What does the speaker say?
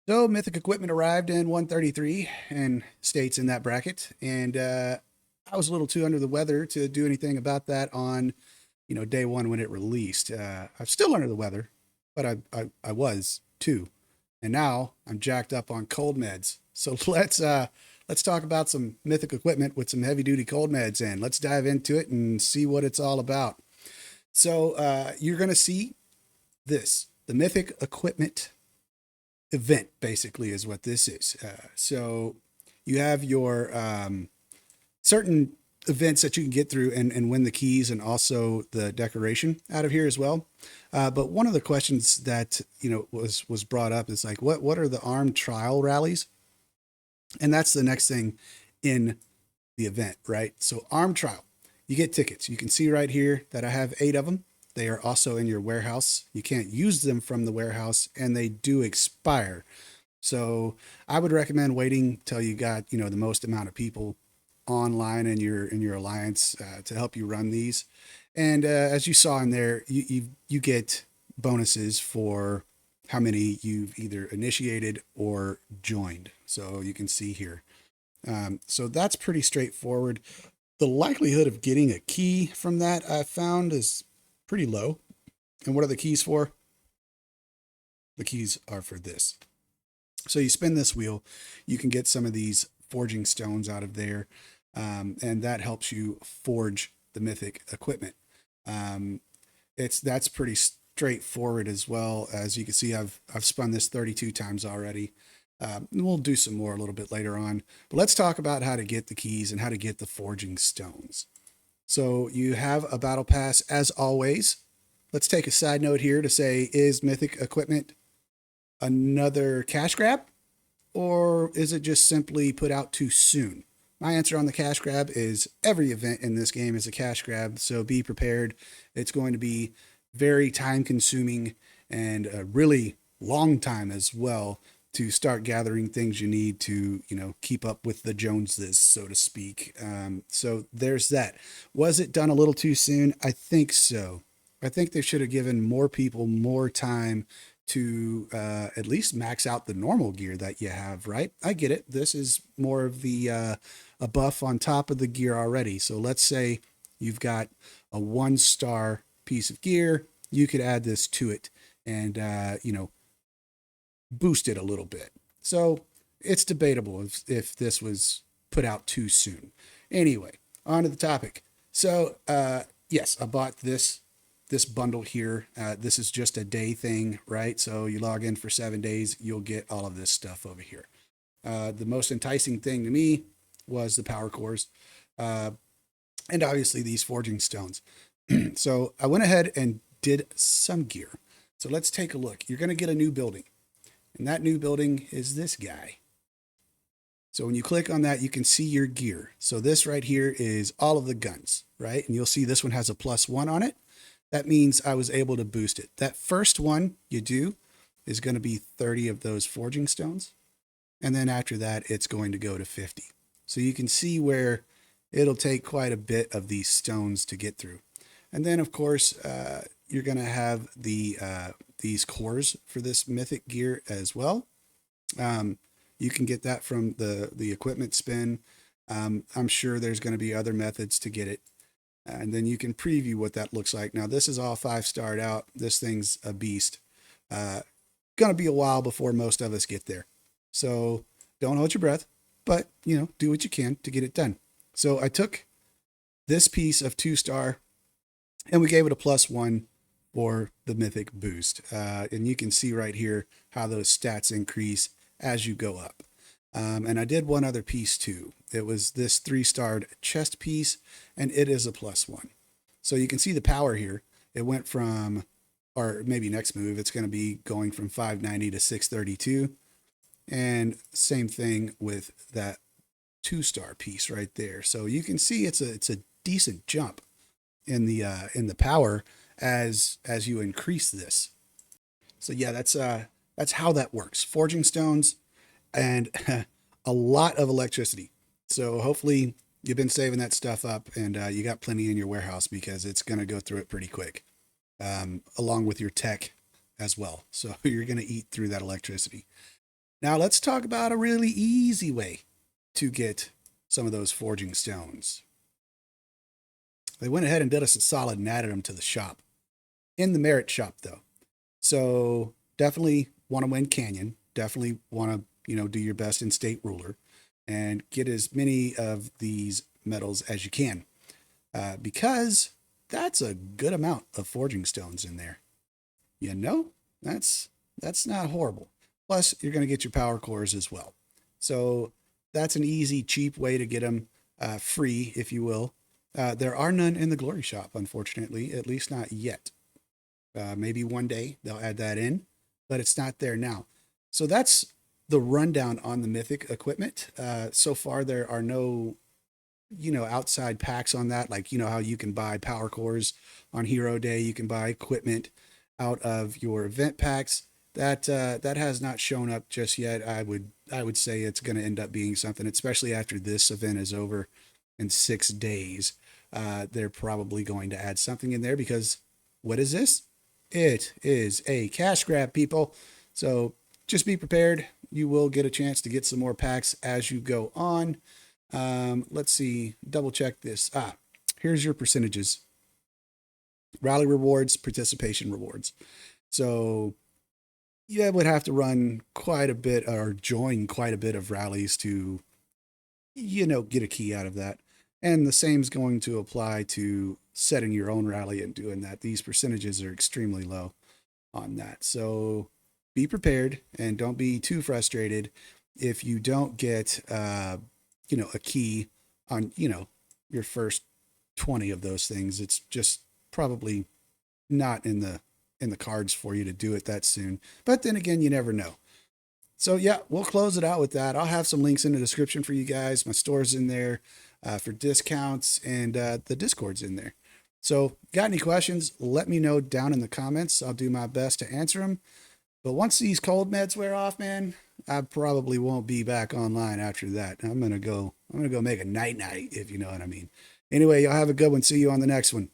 So Mythic equipment arrived in 133 and states in that bracket, and I was a little too under the weather to do anything about that on, day one when it released. I'm still under the weather, but I was too, and now I'm jacked up on cold meds. So let's talk about some Mythic equipment with some heavy duty cold meds, and let's dive into it and see what it's all about. So you're gonna see the Mythic equipment event basically is what this is. So you have your certain events that you can get through and win the keys and also the decoration out of here as well. But one of the questions that was brought up is like, what are the armed trial rallies? And that's the next thing in the event, right? So armed trial, you get tickets. You can see right here that I have 8 of them. They are also in your warehouse. You can't use them from the warehouse, and they do expire. So I would recommend waiting till you got the most amount of people online in your alliance to help you run these. And as you saw in there, you get bonuses for how many you've either initiated or joined. So you can see here. So that's pretty straightforward. The likelihood of getting a key from that I found is pretty low. And what are the keys for? The keys are for this. So you spin this wheel, you can get some of these forging stones out of there, and that helps you forge the mythic equipment. That's pretty straightforward as well. As you can see, I've spun this 32 times already. We'll do some more a little bit later on, but let's talk about how to get the keys and how to get the forging stones. So you have a battle pass as always. Let's take a side note here to say, is mythic equipment another cash grab, or is it just simply put out too soon? My answer on the cash grab is every event in this game is a cash grab, so be prepared. It's going to be very time consuming and a really long time as well to start gathering things you need to, keep up with the Joneses, so to speak. So there's that. Was it done a little too soon? I think so. I think they should have given more people more time to at least max out the normal gear that you have, right? I get it. This is more of the a buff on top of the gear already. So let's say you've got a 1-star piece of gear. You could add this to it and, boost it a little bit. So it's debatable if this was put out too soon. Anyway, on to the topic. So, yes, I bought this bundle here. This is just a day thing, right? So you log in for 7 days, you'll get all of this stuff over here. The most enticing thing to me was the power cores, and obviously these forging stones. So I went ahead and did some gear. So let's take a look. You're going to get a new building, and that new building is this guy. So when you click on that, you can see your gear. So this right here is all of the guns, right? And you'll see this one has a +1 on it. That means I was able to boost it. That first one you do is going to be 30 of those forging stones. And then after that, it's going to go to 50. So you can see where it'll take quite a bit of these stones to get through. And then, of course, you're going to have these cores for this mythic gear as well. You can get that from the equipment spin. I'm sure there's going to be other methods to get it. And then you can preview what that looks like. Now, this is all 5-starred out. This thing's a beast. Going to be a while before most of us get there. So don't hold your breath, but, do what you can to get it done. So I took this piece of 2-star and we gave it a +1 for the mythic boost. And you can see right here how those stats increase as you go up. And I did one other piece too. It was this 3-starred chest piece, and it is a +1. So you can see the power here. It went from, or maybe next move, it's going to be going from 590 to 632. And same thing with that 2-star piece right there. So you can see it's a decent jump in the power as you increase this. So yeah, that's how that works. Forging stones and a lot of electricity. So hopefully you've been saving that stuff up and you got plenty in your warehouse because it's going to go through it pretty quick, along with your tech as well. So you're going to eat through that electricity. Now let's talk about a really easy way to get some of those forging stones. They went ahead and did us a solid and added them to the shop. In the merit shop though. So definitely want to win Canyon. Definitely want to, do your best in state ruler and get as many of these medals as you can. Because that's a good amount of forging stones in there. You know, that's not horrible. Plus, you're going to get your power cores as well. So that's an easy, cheap way to get them free, if you will. There are none in the glory shop, unfortunately, at least not yet. Maybe one day they'll add that in, but it's not there now. So that's the rundown on the Mythic equipment. So far, there are no, outside packs on that. Like, how you can buy power cores on Hero Day, you can buy equipment out of your event packs. That has not shown up just yet. I would say it's going to end up being something, especially after this event is over in 6 days. They're probably going to add something in there because what is this? It is a cash grab, people. So just be prepared. You will get a chance to get some more packs as you go on. Let's see, double check this. Here's your percentages. Rally rewards, participation rewards. So you would have to run quite a bit or join quite a bit of rallies to, get a key out of that. And the same is going to apply to setting your own rally and doing that. These percentages are extremely low on that. So be prepared and don't be too frustrated if you don't get, a key on, your first 20 of those things. It's just probably not in the cards for you to do it that soon. But then again, you never know. So yeah, we'll close it out with that. I'll have some links in the description for you guys. My store's in there for discounts, and the Discord's in there. So got any questions, let me know down in the comments. I'll do my best to answer them. But once these cold meds wear off, man, I probably won't be back online after that. I'm gonna go make a night, if you know what I mean. Anyway, y'all have a good one. See you on the next one.